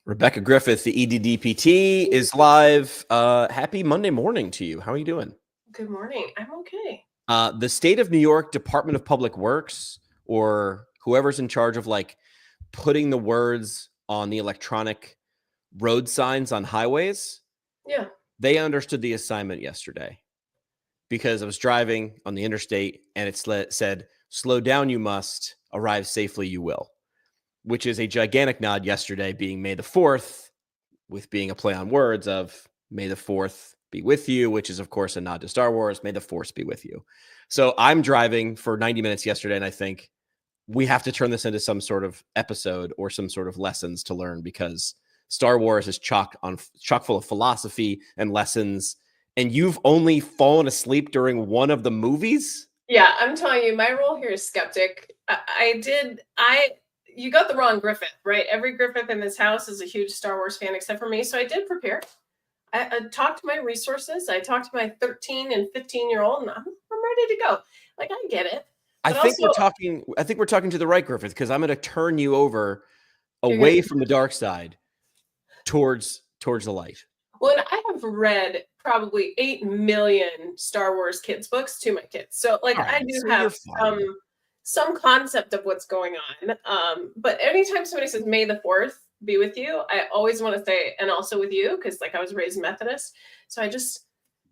Rebecca Griffith, the EDDPT, is live. Happy Monday morning to you. How are you doing? Good morning. I'm okay. The state of New York Department of Public Works, or whoever's in charge of like putting the words on the electronic road signs on highways, Yeah. they understood the assignment yesterday because I was driving on the interstate and it said, "Slow down, you must. Arrive safely, you will," which is a gigantic nod yesterday being May the 4th, with being a play on words of May the 4th be with you, which is, of course, a nod to Star Wars. May the Force be with you. So I'm driving for 90 minutes yesterday, and I think we have to turn this into some sort of episode or some sort of lessons to learn, because Star Wars is chock full of philosophy and lessons. And you've only fallen asleep during one of the movies? Yeah, I'm telling you, my role here is skeptic. You got the wrong Griffith, right? Every Griffith in this house is a huge Star Wars fan except for me. So I did prepare. I talked to my resources. I talked to my 13 and 15-year-old, and I'm ready to go. Like, I get it. I think we're talking to the right Griffith, because I'm going to turn you over away from the dark side towards the light. Well, I have read probably 8 million Star Wars kids books to my kids. So like I do have some concept of what's going on. But anytime somebody says May the 4th be with you, I always want to say, and also with you, because like I was raised Methodist. So I just,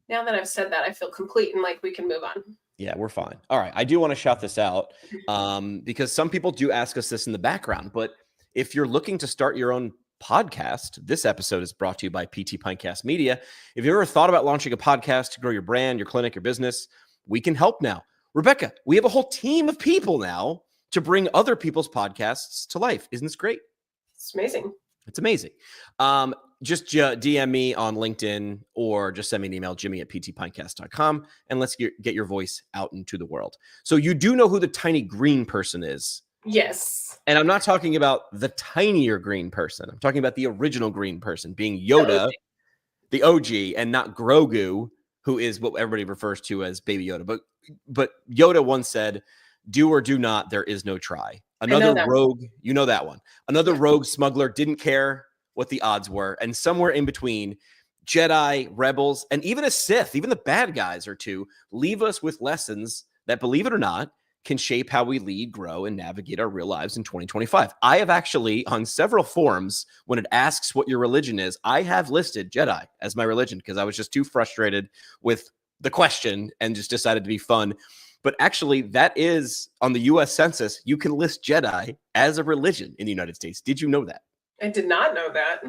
now that I've said that, I feel complete and like we can move on. Yeah, we're fine. All right. I do want to shout this out because some people do ask us this in the background. But if you're looking to start your own podcast, this episode is brought to you by PT Pintcast Media. If you ever thought about launching a podcast to grow your brand, your clinic, your business, we can help now. Rebecca, we have a whole team of people now to bring other people's podcasts to life. Isn't this great? It's amazing. It's amazing. Just DM me on LinkedIn or just send me an email, jimmy@ptpintcast.com, and let's get your voice out into the world. So you do know who the tiny green person is? Yes. And I'm not talking about the tinier green person. I'm talking about the original green person, being Yoda, the OG, and not Grogu, who is what everybody refers to as Baby Yoda. But Yoda once said, "Do or do not, there is no try." Another rogue, you know that one. Another rogue smuggler didn't care what the odds were. And somewhere in between, Jedi, rebels, and even a Sith, even the bad guys or two, leave us with lessons that, believe it or not, can shape how we lead, grow, and navigate our real lives in 2025. I have actually, on several forums, when it asks what your religion is, I have listed Jedi as my religion because I was just too frustrated with the question and just decided to be fun. But actually, that is, on the U.S. Census, you can list Jedi as a religion in the United States. Did you know that? I did not know that.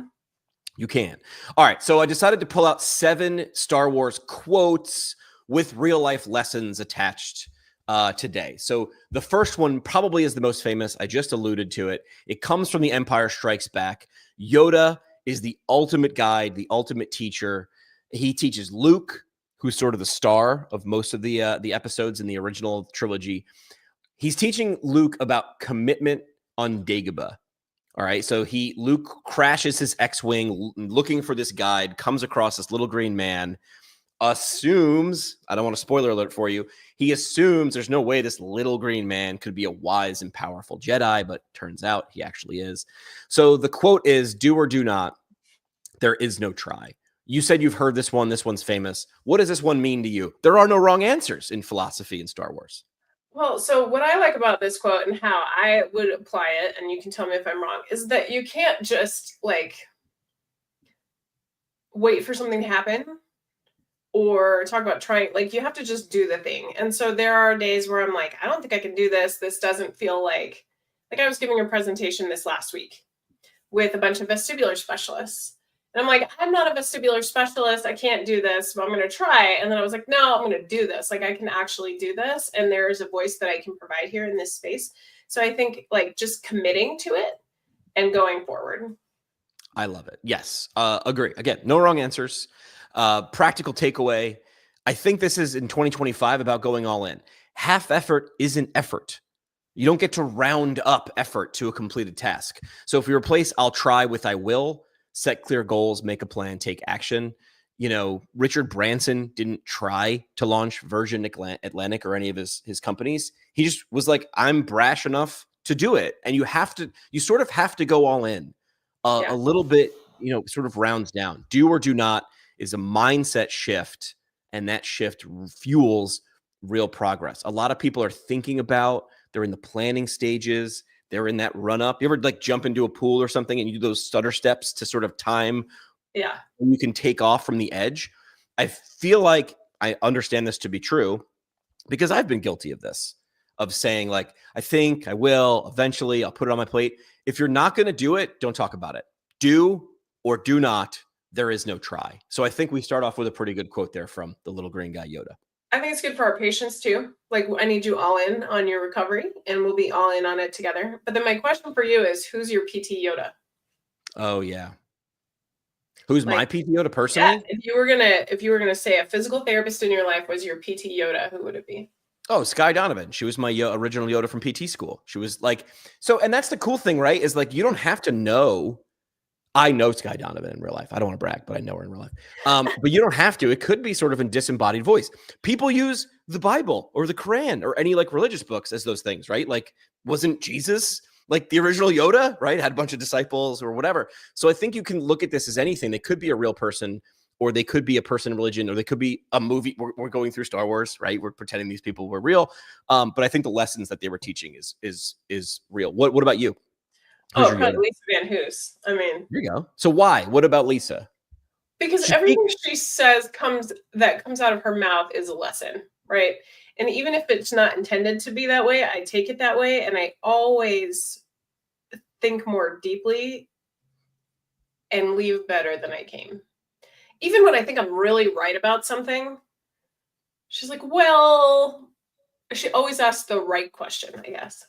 You can. All right. So I decided to pull out 7 Star Wars quotes with real-life lessons attached today. So the first one probably is the most famous. I just alluded to it. It comes from The Empire Strikes Back. Yoda is the ultimate guide, the ultimate teacher. He teaches Luke, who's sort of the star of most of the episodes in the original trilogy. He's teaching Luke about commitment on Dagobah. All right, so Luke crashes his X-Wing looking for this guide, comes across this little green man, assumes, I don't want to spoiler alert for you, he assumes there's no way this little green man could be a wise and powerful Jedi, but turns out he actually is. So the quote is, "Do or do not, there is no try." You said you've heard this one. This one's famous. What does this one mean to you? There are no wrong answers in philosophy in Star Wars. Well, so what I like about this quote and how I would apply it, and you can tell me if I'm wrong, is that you can't just like wait for something to happen or talk about trying. Like, you have to just do the thing. And so there are days where I'm like, I don't think I can do this. This doesn't feel like I was giving a presentation this last week with a bunch of vestibular specialists. And I'm like, I'm not a vestibular specialist. I can't do this, but I'm going to try. And then I was like, no, I'm going to do this. Like, I can actually do this. And there is a voice that I can provide here in this space. So I think like just committing to it and going forward. I love it. Yes. Agree. Again, no wrong answers. Practical takeaway. I think this is in 2025 about going all in. Half effort isn't effort. You don't get to round up effort to a completed task. So if you replace "I'll try" with "I will," set clear goals, make a plan, take action. You know, Richard Branson didn't try to launch Virgin Atlantic or any of his companies. He just was like, I'm brash enough to do it. And you sort of have to go all in A little bit, sort of rounds down. Do or do not is a mindset shift, and that shift fuels real progress. A lot of people are thinking about, they're in the planning stages, they're in that run up. You ever like jump into a pool or something and you do those stutter steps to sort of time? Yeah. And you can take off from the edge. I feel like I understand this to be true because I've been guilty of this, of saying like, I think I will, eventually I'll put it on my plate. If you're not going to do it, don't talk about it. Do or do not. There is no try. So I think we start off with a pretty good quote there from the little green guy, Yoda. I think it's good for our patients too. Like, I need you all in on your recovery and we'll be all in on it together. But then my question for you is, who's your PT Yoda? Oh yeah. Who's Like, my PT Yoda personally? Yeah, if you were gonna say a physical therapist in your life was your PT Yoda, who would it be? Oh, Sky Donovan. She was my original Yoda from PT school. She was like, so, and that's the cool thing, right? Is like, you don't have to know. I know Sky Donovan in real life. I don't want to brag, but I know her in real life. But you don't have to. It could be sort of in disembodied voice. People use the Bible or the Quran or any like religious books as those things, right? Like, wasn't Jesus like the original Yoda, right? Had a bunch of disciples or whatever. So I think you can look at this as anything. They could be a real person, or they could be a person in religion, or they could be a movie. We're going through Star Wars, right? We're pretending these people were real. But I think the lessons that they were teaching is real. What about you? Oh, probably Lisa Van Hoos. I mean, there you go. So why? What about Lisa? Because everything she says comes out of her mouth is a lesson, right? And even if it's not intended to be that way, I take it that way, and I always think more deeply and leave better than I came. Even when I think I'm really right about something, she's like, well, she always asks the right question, I guess.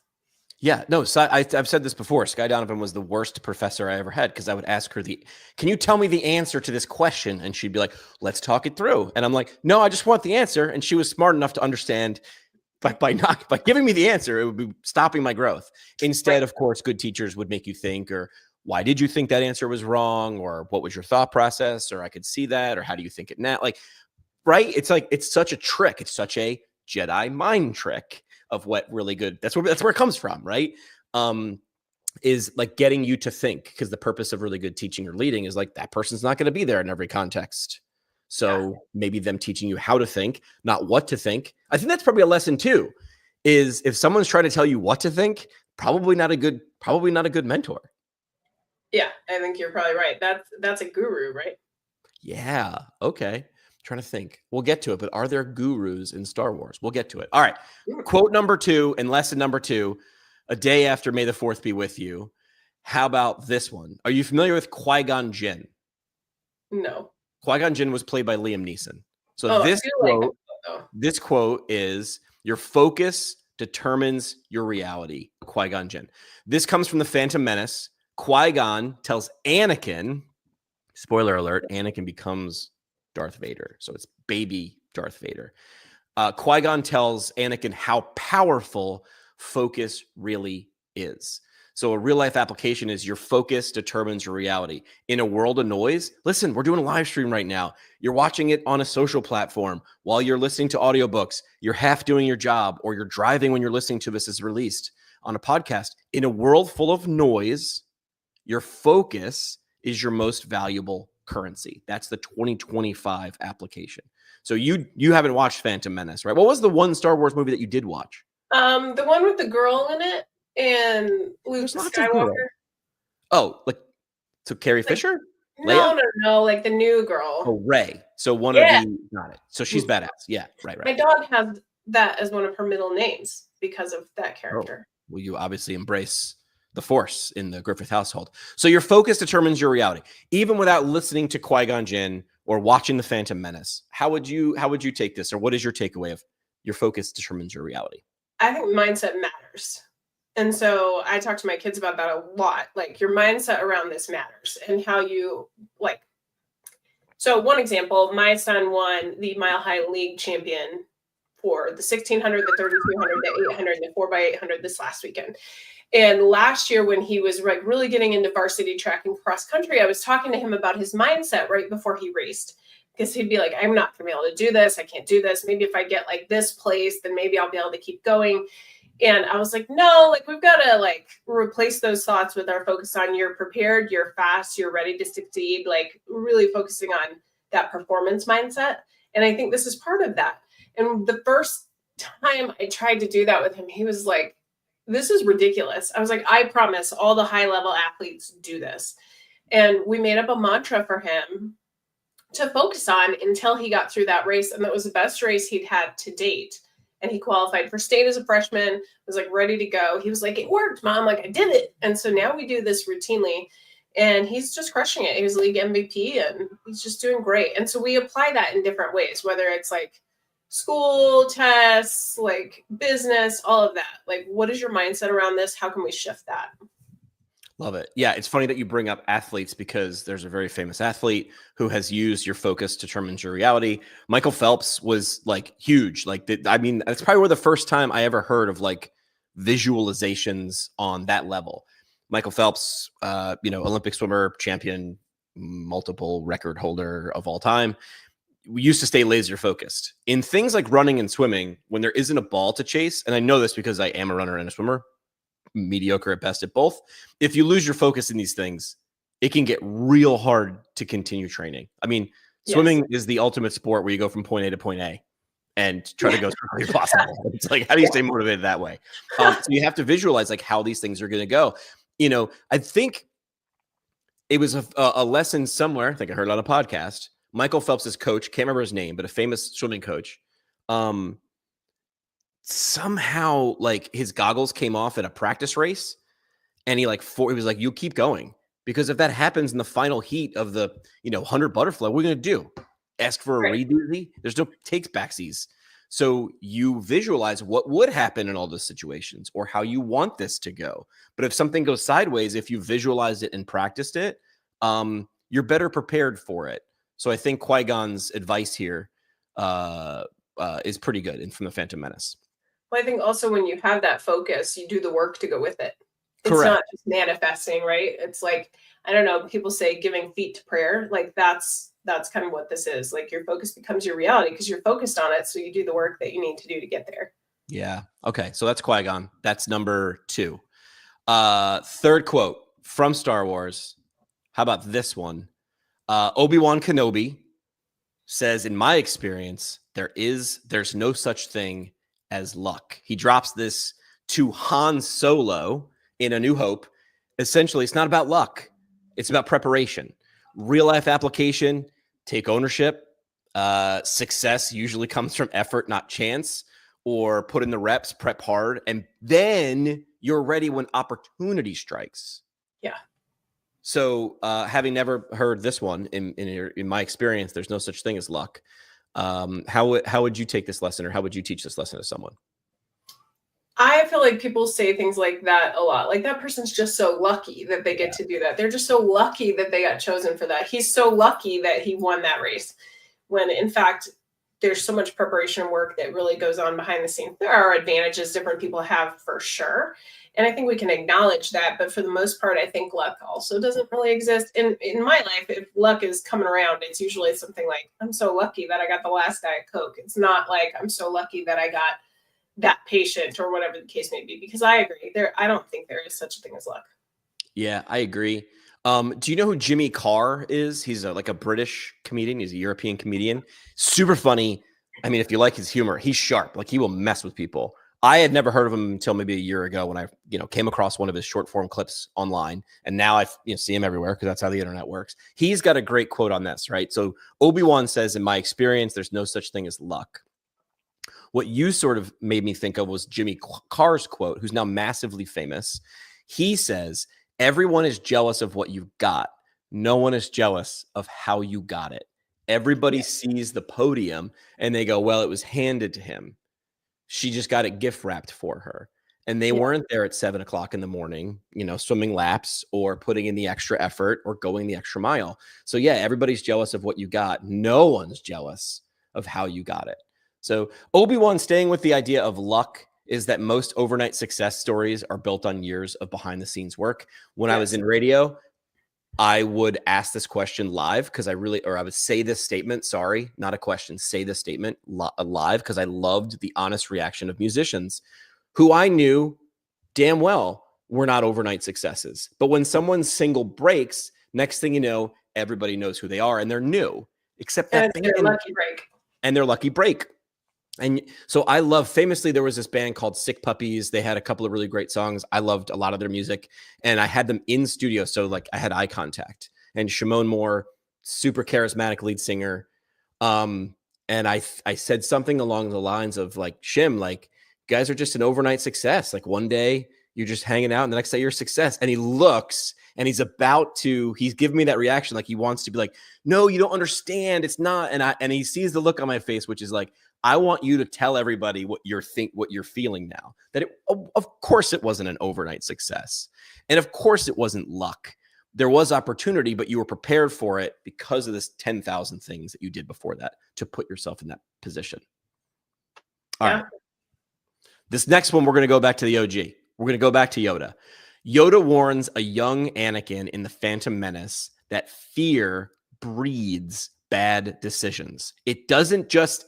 Yeah, no, so I've said this before. Sky Donovan was the worst professor I ever had because I would ask her can you tell me the answer to this question? And she'd be like, let's talk it through. And I'm like, no, I just want the answer. And she was smart enough to understand by giving me the answer, it would be stopping my growth. Instead, of course, good teachers would make you think, or why did you think that answer was wrong? Or what was your thought process? Or I could see that, or how do you think it now? Like, right? It's like, it's such a trick. It's such a Jedi mind trick of what really good, that's where it comes from, right? Is like getting you to think, because the purpose of really good teaching or leading is like that person's not going to be there in every context. So maybe them teaching you how to think, not what to think. I think that's probably a lesson too, is if someone's trying to tell you what to think, probably not a good mentor. Yeah, I think you're probably right. That's a guru, right? Yeah. Okay. Trying to think. We'll get to it, but are there gurus in Star Wars? We'll get to it. All right. Quote number 2 and lesson number 2, a day after May the 4th be with you. How about this one? Are you familiar with Qui-Gon Jinn? No. Qui-Gon Jinn was played by Liam Neeson. So this quote is, your focus determines your reality. Qui-Gon Jinn. This comes from the Phantom Menace. Qui-Gon tells Anakin, spoiler alert, Anakin becomes Darth Vader. So it's baby Darth Vader. Qui-Gon tells Anakin how powerful focus really is. So a real life application is your focus determines your reality. In a world of noise, listen, we're doing a live stream right now. You're watching it on a social platform while you're listening to audiobooks. You're half doing your job, or you're driving when you're listening to this as released on a podcast. In a world full of noise, your focus is your most valuable currency. That's the 2025 application. So you haven't watched Phantom Menace, right? What was the one Star Wars movie that you did watch? The one with the girl in it and Luke Skywalker. Oh, like, so Carrie Fisher? No, like the new girl. Oh, Rey. So one of the, got it. So she's badass. Yeah, right. My dog has that as one of her middle names because of that character. Oh, well, you obviously embrace the Force in the Griffith household. So your focus determines your reality. Even without listening to Qui-Gon Jinn or watching the Phantom Menace, how would you take this, or what is your takeaway of your focus determines your reality? I think mindset matters. And so I talk to my kids about that a lot. Like, your mindset around this matters, and how you like. So one example, my son won the Mile High League champion for the 1600, the 3200, the 800, the 4x800 this last weekend. And last year, when he was like really getting into varsity track and cross country, I was talking to him about his mindset right before he raced, because he'd be like, I'm not going to be able to do this. I can't do this. Maybe if I get like this place, then maybe I'll be able to keep going. And I was like, no, like we've got to like replace those thoughts with our focus on you're prepared, you're fast, you're ready to succeed, like really focusing on that performance mindset. And I think this is part of that. And the first time I tried to do that with him, he was like, this is ridiculous. I was like, I promise all the high level athletes do this. And we made up a mantra for him to focus on until he got through that race. And that was the best race he'd had to date. And he qualified for state as a freshman, was like ready to go. He was like, it worked, Mom. Like, I did it. And so now we do this routinely. And he's just crushing it. He was league MVP and he's just doing great. And so we apply that in different ways, whether it's like school, tests, like business, all of that. Like, what is your mindset around this? How can we shift that? Love it. Yeah, it's funny that you bring up athletes because there's a very famous athlete who has used your focus to determine your reality. Michael Phelps was like huge. Like, I mean, that's probably the first time I ever heard of like visualizations on that level. Michael Phelps, Olympic swimmer, champion, multiple record holder of all time. We used to stay laser focused in things like running and swimming when there isn't a ball to chase. And I know this because I am a runner and a swimmer, mediocre at best at both. If you lose your focus in these things, it can get real hard to continue training. I mean, swimming is the ultimate sport where you go from point A to point A and try to go as quickly as possible. It's like, how do you stay motivated that way? So you have to visualize like how these things are going to go. I think it was a lesson somewhere. I think I heard it on a podcast. Michael Phelps' coach, can't remember his name, but a famous swimming coach, somehow like his goggles came off at a practice race and he was like, you keep going, because if that happens in the final heat of the 100 butterfly, what are we going to do? Ask for a redo? There's no takes backsies. So you visualize what would happen in all those situations or how you want this to go. But if something goes sideways, if you visualized it and practiced it, you're better prepared for it. So I think Qui-Gon's advice here is pretty good, and from the Phantom Menace. Well, I think also when you have that focus, you do the work to go with it. It's Correct. not just manifesting, right? It's like, I don't know, people say giving feet to prayer. Like that's kind of what this is. Like your focus becomes your reality because you're focused on it. So you do the work that you need to do to get there. Yeah. Okay. So that's Qui-Gon. That's number 2. Third quote from Star Wars. How about this one? Obi-Wan Kenobi says, in my experience, there's no such thing as luck. He drops this to Han Solo in A New Hope. Essentially, it's not about luck. It's about preparation. Real life application, take ownership. Success usually comes from effort, not chance, or put in the reps, prep hard, and then you're ready when opportunity strikes. Yeah. So having never heard this one, in my experience, there's no such thing as luck. How would you take this lesson, or how would you teach this lesson to someone? I feel like people say things like that a lot. Like, that person's just so lucky that they get to do that. They're just so lucky that they got chosen for that. He's so lucky that he won that race. When in fact, there's so much preparation work that really goes on behind the scenes. There are advantages different people have for sure. And I think we can acknowledge that. But for the most part, I think luck also doesn't really exist. In my life, if luck is coming around, it's usually something like, I'm so lucky that I got the last Diet Coke. It's not like I'm so lucky that I got that patient or whatever the case may be, because I agree I don't think there is such a thing as luck. Yeah, I agree. Do you know who Jimmy Carr is? He's like a British comedian. He's a European comedian. Super funny. I mean, if you like his humor, he's sharp. Like, he will mess with people. I had never heard of him until maybe a year ago when I, came across one of his short form clips online, and now I see him everywhere because that's how the internet works. He's got a great quote on this, right? So Obi-Wan says, in my experience, there's no such thing as luck. What you sort of made me think of was Jimmy Carr's quote, who's now massively famous. He says, everyone is jealous of what you've got. No one is jealous of how you got it. Everybody sees the podium and they go, well, it was handed to him. She just got it gift wrapped for her. And they weren't there at 7:00 in the morning, swimming laps or putting in the extra effort or going the extra mile. So yeah, everybody's jealous of what you got. No one's jealous of how you got it. So Obi-Wan, staying with the idea of luck, is that most overnight success stories are built on years of behind the scenes work. When I was in radio, I would ask this question live because I would say this statement, sorry, not a question, say this statement live because I loved the honest reaction of musicians. who I knew damn well were not overnight successes. But when someone's single breaks, next thing you know, everybody knows who they are and they're new, except that And it's their lucky break. And their lucky break. And so I love, famously, there was this band called Sick Puppies. They had a couple of really great songs. I loved a lot of their music, and I had them in studio. So like I had eye contact, and Shimon Moore, super charismatic lead singer. And I said something along the lines of like, Shim, like, guys are just an overnight success. Like one day you're just hanging out and the next day you're a success. And he looks and he's giving me that reaction. Like he wants to be like, no, you don't understand. It's not. And he sees the look on my face, which is like, I want you to tell everybody what you're feeling now. That of course it wasn't an overnight success. And of course it wasn't luck. There was opportunity, but you were prepared for it because of this 10,000 things that you did before that to put yourself in that position. All right. This next one, we're going to go back to the OG. We're going to go back to Yoda. Yoda warns a young Anakin in The Phantom Menace that fear breeds bad decisions. It doesn't just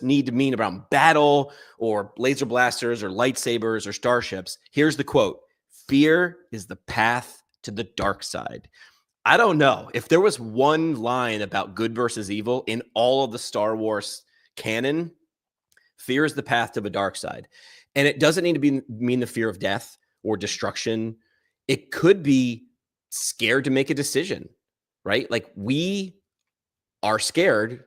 need to mean around battle or laser blasters or lightsabers or starships. Here's the quote: "Fear is the path to the dark side." I don't know if there was one line about good versus evil in all of the Star Wars canon. Fear is the path to the dark side. And it doesn't need to mean the fear of death or destruction. It could be scared to make a decision, right? Like we are scared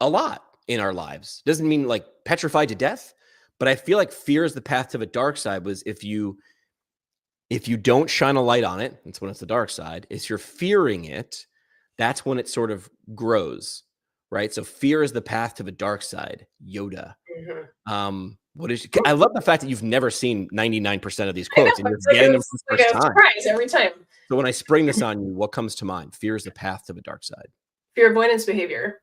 a lot in our lives. Doesn't mean like petrified to death, but I feel like fear is the path to the dark side was if you don't shine a light on it, that's when it's the dark side. If you're fearing it, that's when it sort of grows, right? So fear is the path to the dark side. Yoda. Mm-hmm. I love the fact that you've never seen 99% of these quotes and you're getting them for the first time. Surprise every time. So when I spring this on you, what comes to mind? Fear is the path to the dark side. Fear avoidance behavior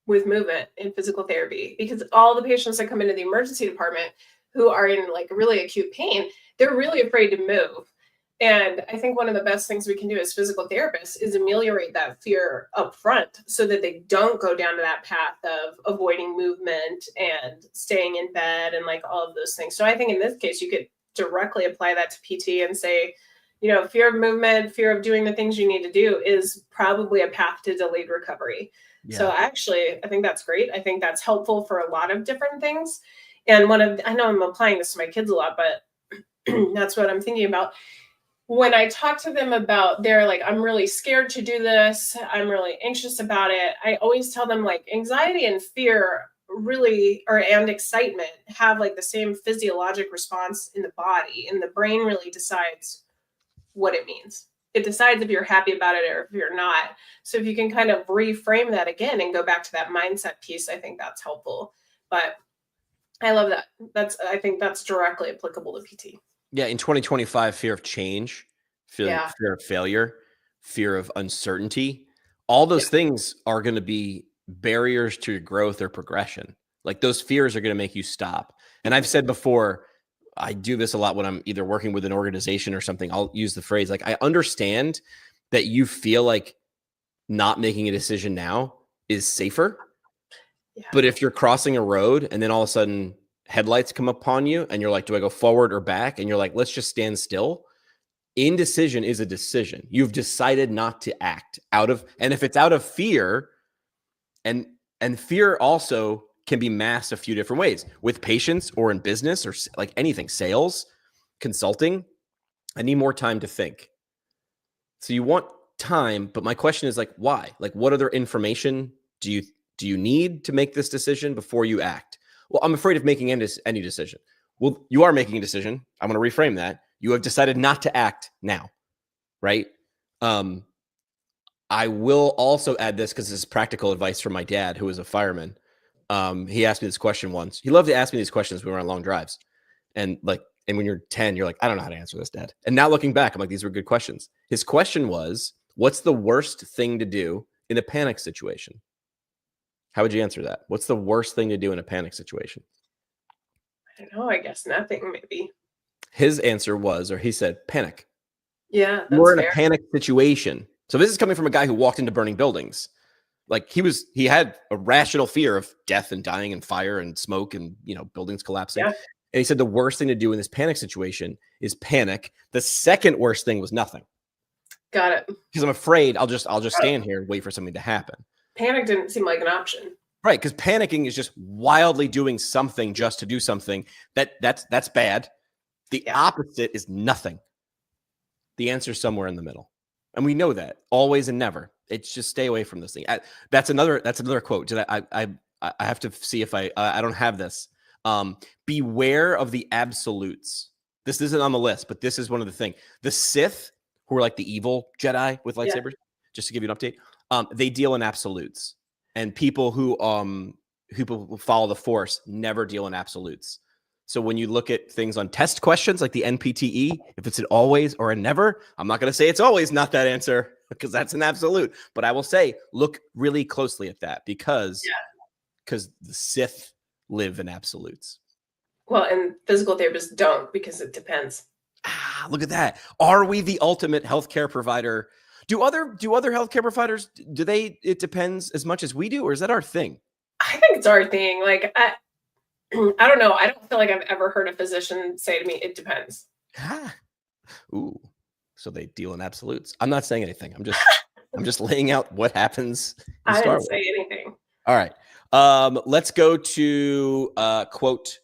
with movement in physical therapy, because all the patients that come into the emergency department who are in like really acute pain, they're really afraid to move. And I think one of the best things we can do as physical therapists is ameliorate that fear up front so that they don't go down to that path of avoiding movement and staying in bed and like all of those things. So I think in this case, you could directly apply that to PT and say, fear of movement, fear of doing the things you need to do is probably a path to delayed recovery. Yeah. So actually, I think that's great. I think that's helpful for a lot of different things. And I know I'm applying this to my kids a lot, but that's what I'm thinking about. When I talk to them about, they're like, I'm really scared to do this, I'm really anxious about it, I always tell them like anxiety and fear really, and excitement have like the same physiologic response in the body, and the brain really decides what it means. It decides if you're happy about it or if you're not. So if you can kind of reframe that again and go back to that mindset piece, I think that's helpful. But I love that. I think that's directly applicable to PT. Yeah, in 2025, fear of change, fear of failure, fear of uncertainty, all those things are going to be barriers to your growth or progression. Like those fears are going to make you stop. And I've said before, I do this a lot when I'm either working with an organization or something. I'll use the phrase like, I understand that you feel like not making a decision now is safer. Yeah. But if you're crossing a road and then all of a sudden headlights come upon you and you're like, do I go forward or back? And you're like, let's just stand still. Indecision is a decision. You've decided not to act and if it's out of fear, and fear also can be masked a few different ways with patients or in business or like anything, sales, consulting. I need more time to think. So you want time, but my question is like, why? Like what other information do you need to make this decision before you act? Well, I'm afraid of making any decision. Well, you are making a decision. I'm going to reframe that. You have decided not to act now, right? I will also add this because this is practical advice from my dad, who is a fireman. He asked me this question once. He loved to ask me these questions when we were on long drives. And when you're 10, you're like, I don't know how to answer this, Dad. And now looking back, I'm like, these were good questions. His question was, what's the worst thing to do in a panic situation? How would you answer that? What's the worst thing to do in a panic situation? I don't know. I guess nothing, maybe. His answer was, or he said, panic. Yeah, we're in a panic situation. So this is coming from a guy who walked into burning buildings. Like he had a rational fear of death and dying and fire and smoke and, buildings collapsing. Yeah. And he said the worst thing to do in this panic situation is panic. The second worst thing was nothing. Got it. Because I'm afraid I'll just stand here and wait for something to happen. Panic didn't seem like an option. Right, because panicking is just wildly doing something just to do something. That's bad. The opposite is nothing. The answer is somewhere in the middle. And we know that always and never. It's just stay away from this thing. That's another quote. I have to see if I don't have this. Beware of the absolutes. This isn't on the list, but this is one of the things. The Sith, who are like the evil Jedi with lightsabers, just to give you an update, they deal in absolutes. And people who follow the Force never deal in absolutes. So when you look at things on test questions like the NPTE, if it's an always or a never, I'm not going to say it's always not that answer because that's an absolute. But I will say, look really closely at that because the Sith live in absolutes. Well, and physical therapists don't because it depends. Look at that. Are we the ultimate healthcare provider? Do other healthcare providers, it depends as much as we do, or is that our thing? I think it's our thing. Like, I don't know. I don't feel like I've ever heard a physician say to me, it depends. Ooh, so they deal in absolutes. I'm not saying anything. I'm just laying out what happens. I didn't say anything. All right. Let's go to quote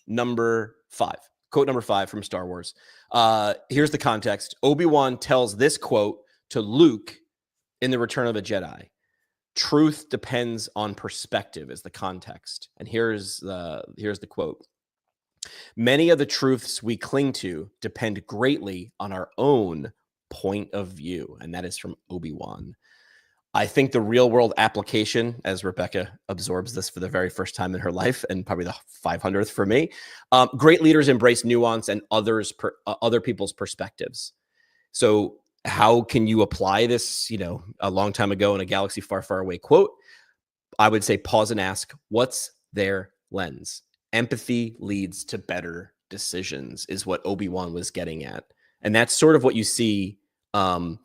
number 5. Quote number 5 from Star Wars. Here's the context. Obi-Wan tells this quote to Luke in The Return of the Jedi. Truth depends on perspective is the context. And here's the quote. Many of the truths we cling to depend greatly on our own point of view. And that is from Obi-Wan. I think the real world application, as Rebecca absorbs this for the very first time in her life, and probably the 500th for me, great leaders embrace nuance and other people's perspectives. So how can you apply this, a long time ago in a galaxy far, far away quote? I would say pause and ask, what's their lens? Empathy leads to better decisions is what Obi-Wan was getting at. And that's sort of what you see when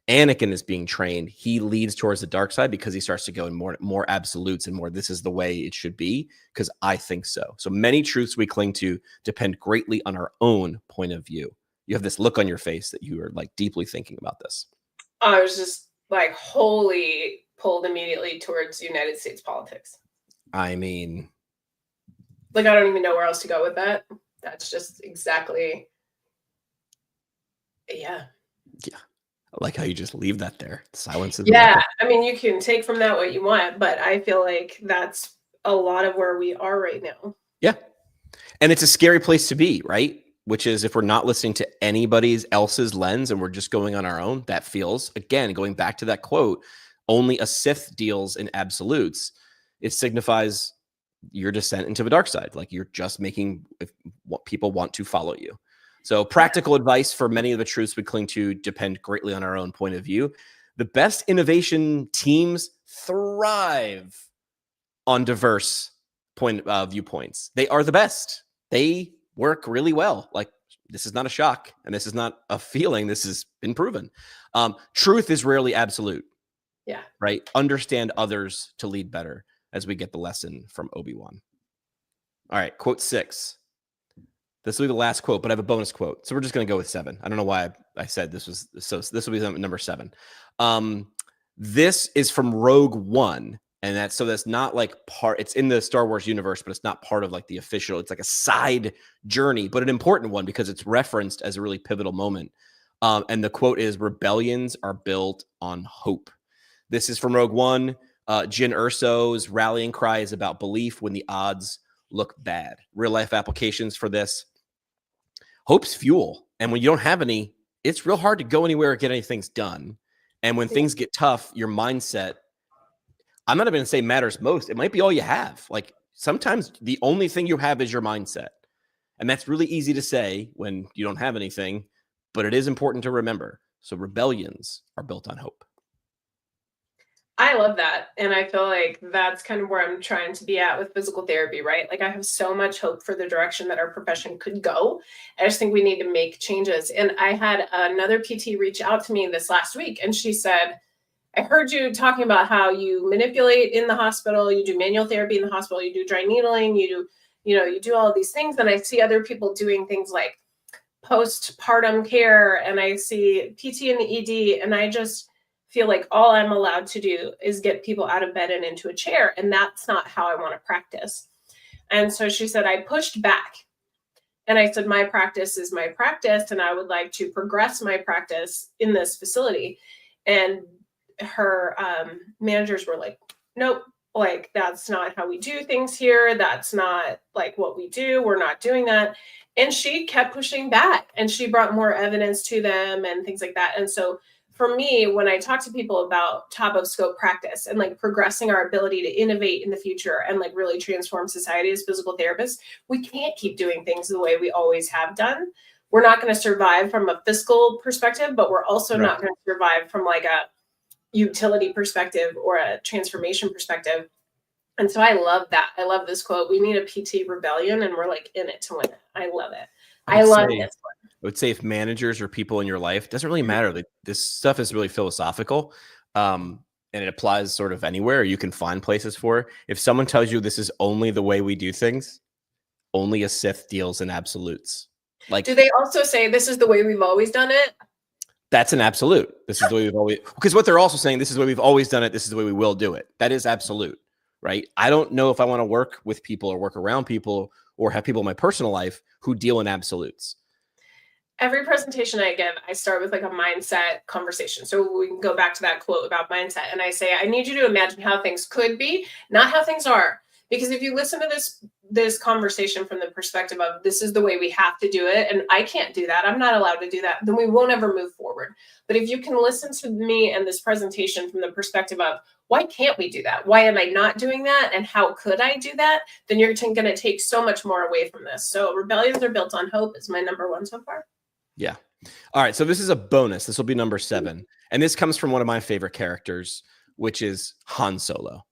Anakin is being trained, he leads towards the dark side because he starts to go in more absolutes and more, this is the way it should be, because I think so. So many truths we cling to depend greatly on our own point of view. You have this look on your face that you are like deeply thinking about this. I was just like wholly pulled immediately towards United States politics. I mean, like, I don't even know where else to go with that. That's just exactly, yeah. I like how you just leave that there. Silence. I mean, you can take from that what you want, but I feel like that's a lot of where we are right now. Yeah. And it's a scary place to be, right? Which is if we're not listening to anybody else's lens and we're just going on our own, that feels, again, going back to that quote, only a Sith deals in absolutes. It signifies your descent into the dark side. Like you're just making what people want to follow you. So practical advice for many of the truths we cling to depend greatly on our own point of view. The best innovation teams thrive on diverse viewpoints. They are the best. They work really well. Like this is not a shock and this is not a feeling. This has been proven. Truth is rarely absolute. Yeah. Right. Understand others to lead better, as we get the lesson from Obi-Wan. All right, quote 6. This will be the last quote, but I have a bonus quote. So we're just going to go with 7. I don't know why I said this was, so this will be number 7. This is from Rogue One. And that's not like it's in the Star Wars universe, but it's not part of like the official, it's like a side journey, but an important one because it's referenced as a really pivotal moment. And the quote is, rebellions are built on hope. This is from Rogue One. Jyn Erso's rallying cry is about belief when the odds look bad. Real life applications for this. Hope's fuel. And when you don't have any, it's real hard to go anywhere or get anything done. And when things get tough, your mindset, I'm not even going to say matters most. It might be all you have. Like sometimes the only thing you have is your mindset. And that's really easy to say when you don't have anything, but it is important to remember. So rebellions are built on hope. I love that. And I feel like that's kind of where I'm trying to be at with physical therapy, right? Like I have so much hope for the direction that our profession could go. I just think we need to make changes. And I had another PT reach out to me this last week and she said, I heard you talking about how you manipulate in the hospital, you do manual therapy in the hospital, you do dry needling, you do all of these things. And I see other people doing things like postpartum care, and I see PT in the ED, and I just feel like all I'm allowed to do is get people out of bed and into a chair. And that's not how I want to practice. And so she said, I pushed back. And I said, my practice is my practice, and I would like to progress my practice in this facility. And her managers were like, nope, like that's not how we do things here. That's not like what we do. We're not doing that. And she kept pushing back, and she brought more evidence to them and things like that. And so for me, when I talk to people about top of scope practice and like progressing our ability to innovate in the future and like really transform society as physical therapists, we can't keep doing things the way we always have done. We're not going to survive from a fiscal perspective, but we're also not going to survive from like a utility perspective or a transformation perspective. And so I love that. I love this quote. We need a PT rebellion, and we're like in it to win it. I love it. I love this one. I would say if managers or people in your life, doesn't really matter. Like, this stuff is really philosophical, and it applies sort of anywhere. You can find places for it. If someone tells you this is only the way we do things, only a Sith deals in absolutes. Like, do they also say this is the way we've always done it? That's an absolute. This is the way we've always, because what they're also saying, this is the way we've always done it. This is the way we will do it. That is absolute, right? I don't know if I want to work with people or work around people or have people in my personal life who deal in absolutes. Every presentation I give, I start with like a mindset conversation. So we can go back to that quote about mindset. And I say, I need you to imagine how things could be, not how things are. Because if you listen to this conversation from the perspective of this is the way we have to do it, and I can't do that, I'm not allowed to do that, then we won't ever move forward. But if you can listen to me and this presentation from the perspective of why can't we do that? Why am I not doing that? And how could I do that? Then you're going to take so much more away from this. So rebellions are built on hope is my number one so far. Yeah. All right. So this is a bonus. This will be number 7. And this comes from one of my favorite characters, which is Han Solo.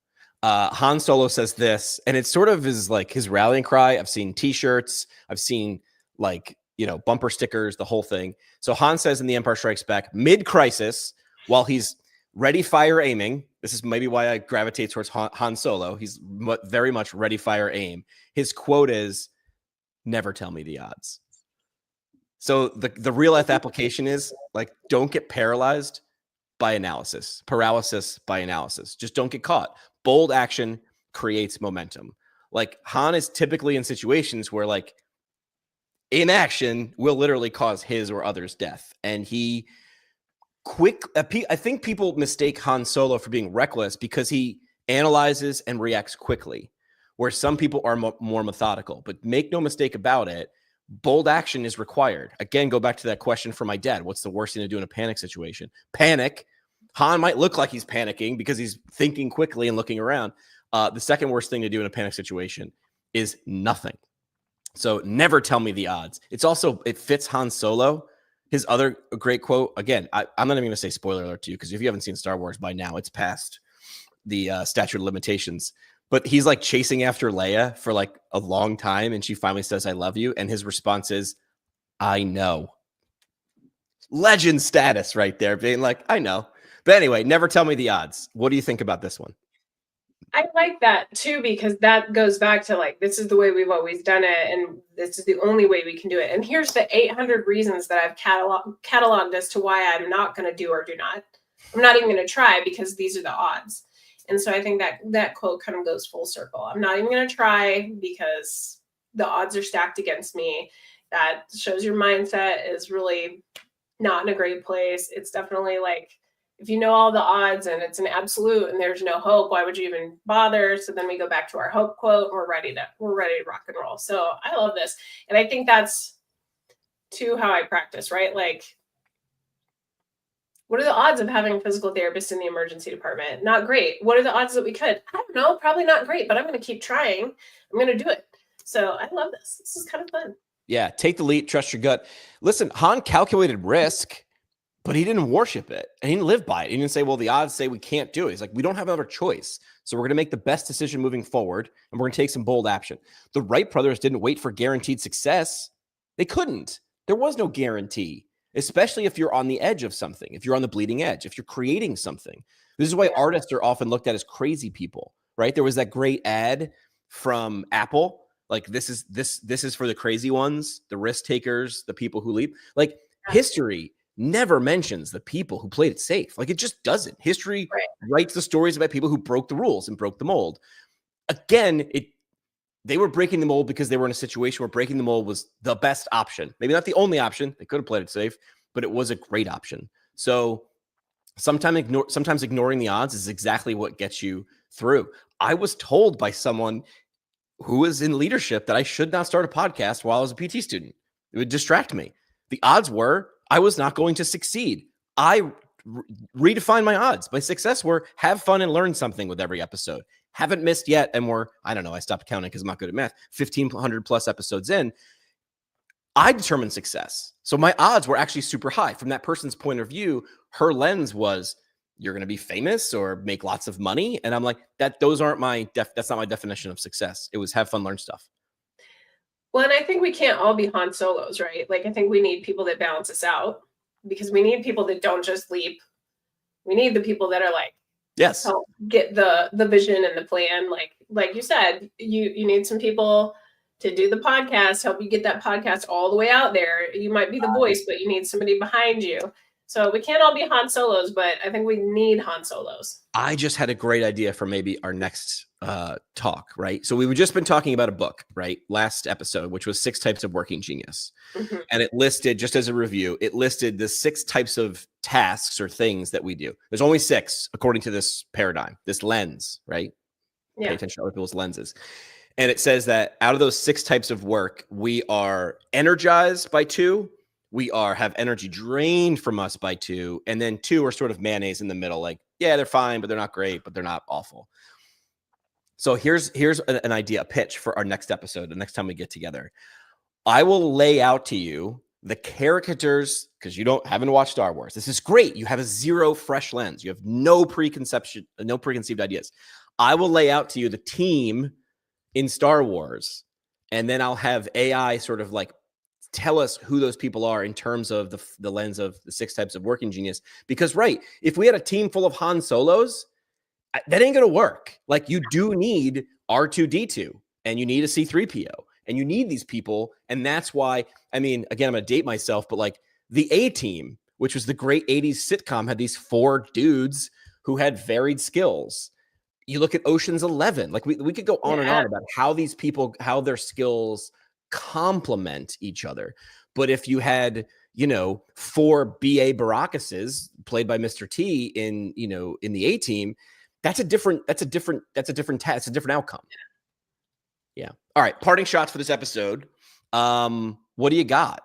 Han Solo says this, and it sort of is like his rallying cry. I've seen t-shirts. I've seen like, bumper stickers, the whole thing. So Han says in The Empire Strikes Back, mid-crisis, while he's ready, fire, aiming. This is maybe why I gravitate towards Han Solo. He's very much ready, fire, aim. His quote is, never tell me the odds. So the real life application is like, don't get paralyzed by analysis, paralysis by analysis. Just don't get caught. Bold action creates momentum. Like, Han is typically in situations where like inaction will literally cause his or others' death. And I think people mistake Han Solo for being reckless because he analyzes and reacts quickly, where some people are more methodical. But make no mistake about it, bold action is required. Again, go back to that question from my dad. What's the worst thing to do in a panic situation? Panic. Han might look like he's panicking because he's thinking quickly and looking around. The second worst thing to do in a panic situation is nothing. So never tell me the odds. It fits Han Solo. His other great quote, again, I'm not even going to say spoiler alert to you, because if you haven't seen Star Wars by now, it's past the statute of limitations. But he's like chasing after Leia for like a long time, and she finally says, I love you. And his response is, I know. Legend status right there, being like, I know. But anyway, never tell me the odds. What do you think about this one? I like that too, because that goes back to like, this is the way we've always done it, and this is the only way we can do it. And here's the 800 reasons that I've cataloged as to why I'm not going to do or do not. I'm not even going to try because these are the odds. And so I think that quote kind of goes full circle. I'm not even going to try because the odds are stacked against me. That shows your mindset is really not in a great place. It's definitely like, if you know all the odds and it's an absolute and there's no hope, why would you even bother? So then we go back to our hope quote. And we're ready to rock and roll. So I love this. And I think that's too how I practice, right? Like, what are the odds of having a physical therapist in the emergency department? Not great. What are the odds that we could? I don't know. Probably not great, but I'm going to keep trying. I'm going to do it. So I love this. This is kind of fun. Yeah. Take the leap. Trust your gut. Listen, Han calculated risk, but he didn't worship it and he didn't live by it. He didn't say, well, the odds say we can't do it. He's like, we don't have another choice. So we're going to make the best decision moving forward, and we're going to take some bold action. The Wright brothers didn't wait for guaranteed success. They couldn't. There was no guarantee, especially if you're on the edge of something, if you're on the bleeding edge, if you're creating something. This is why artists are often looked at as crazy people, right? There was that great ad from Apple, like this is for the crazy ones, the risk takers, the people who leap. Like history never mentions the people who played it safe. Like it just doesn't. History writes the stories about people who broke the rules and broke the mold. Again, they were breaking the mold because they were in a situation where breaking the mold was the best option. Maybe not the only option. They could have played it safe, but it was a great option. So sometimes ignoring the odds is exactly what gets you through. I was told by someone who was in leadership that I should not start a podcast while I was a PT student. It would distract me. The odds were I was not going to succeed. I redefined my odds. My success were have fun and learn something with every episode. Haven't missed yet. And I stopped counting because I'm not good at math. 1,500 plus episodes in. I determined success. So my odds were actually super high. From that person's point of view, her lens was, you're going to be famous or make lots of money. And I'm like, that's not my definition of success. It was have fun, learn stuff. Well, and I think we can't all be Han Solos, right? Like, I think we need people that balance us out, because we need people that don't just leap. We need the people that are like, yes, help get the vision and the plan. Like you said, you need some people to do the podcast, help you get that podcast all the way out there. You might be the voice, but you need somebody behind you. So we can't all be Han Solos, but I think we need Han Solos. I just had a great idea for maybe our next talk, right? So we've just been talking about a book, right? Last episode, which was 6 Types of Working Genius. Mm-hmm. And it listed, just as a review, it listed the 6 types of tasks or things that we do. There's only 6, according to this paradigm, this lens, right? Yeah. Pay attention to other people's lenses. And it says that out of those 6 types of work, we are energized by 2. We have energy drained from us by 2. And then 2 are sort of mayonnaise in the middle. Like, yeah, they're fine, but they're not great, but they're not awful. So here's an idea, a pitch for our next episode, the next time we get together. I will lay out to you the characters, because you haven't watched Star Wars. This is great. You have a 0 fresh lens. You have no preconceived ideas. I will lay out to you the team in Star Wars, and then I'll have AI sort of like tell us who those people are in terms of the lens of the 6 types of working genius. Because, right, if we had a team full of Han Solos, that ain't going to work. Like, you do need R2-D2, and you need a C-3PO, and you need these people. And that's why, I mean, again, I'm going to date myself, but like the A-Team, which was the great 80s sitcom, had these 4 dudes who had varied skills. You look at Ocean's 11, like we could go on and on about how these people, how their skills complement each other. But if you had, 4 B.A. Barackuses played by Mr. T in the A-Team, that's a different outcome. Yeah. All right. Parting shots for this episode. What do you got?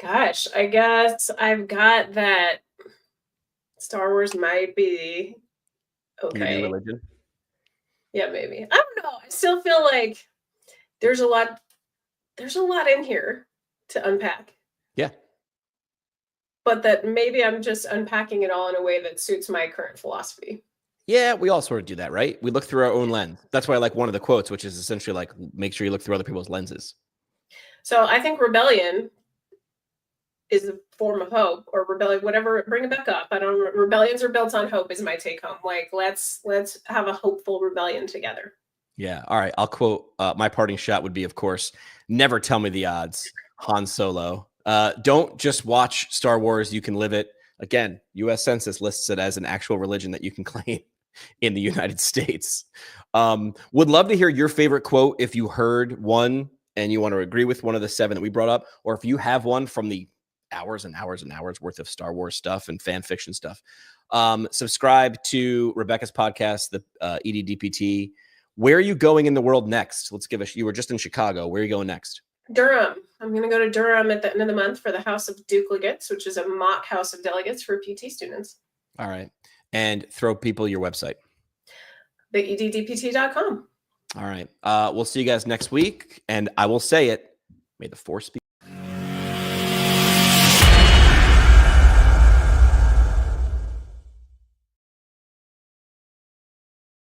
Gosh, I guess I've got that Star Wars might be okay. Your new religion? Yeah, maybe. I don't know. I still feel like there's a lot in here to unpack. Yeah. But that maybe I'm just unpacking it all in a way that suits my current philosophy. Yeah, we all sort of do that, right? We look through our own lens. That's why I like one of the quotes, which is essentially like, make sure you look through other people's lenses. So I think rebellion is a form of hope, or rebellion, whatever, bring it back up. Rebellions are built on hope is my take home. Like, let's have a hopeful rebellion together. Yeah. All right. I'll quote, my parting shot would be, of course, never tell me the odds, Han Solo. Don't just watch Star Wars. You can live it. Again, U.S. Census lists it as an actual religion that you can claim in the United States. Would love to hear your favorite quote if you heard one and you want to agree with one of the 7 that we brought up, or if you have one from the hours and hours and hours worth of Star Wars stuff and fan fiction stuff. Subscribe to Rebecca's podcast, the EDDPT. Where are you going in the world next? You were just in Chicago. Where are you going next? Durham. I'm going to go to Durham at the end of the month for the House of Duplicates, which is a mock House of Delegates for PT students. All right. And throw people your website. theeddpt.com. All right. We'll see you guys next week. And I will say it. May the force be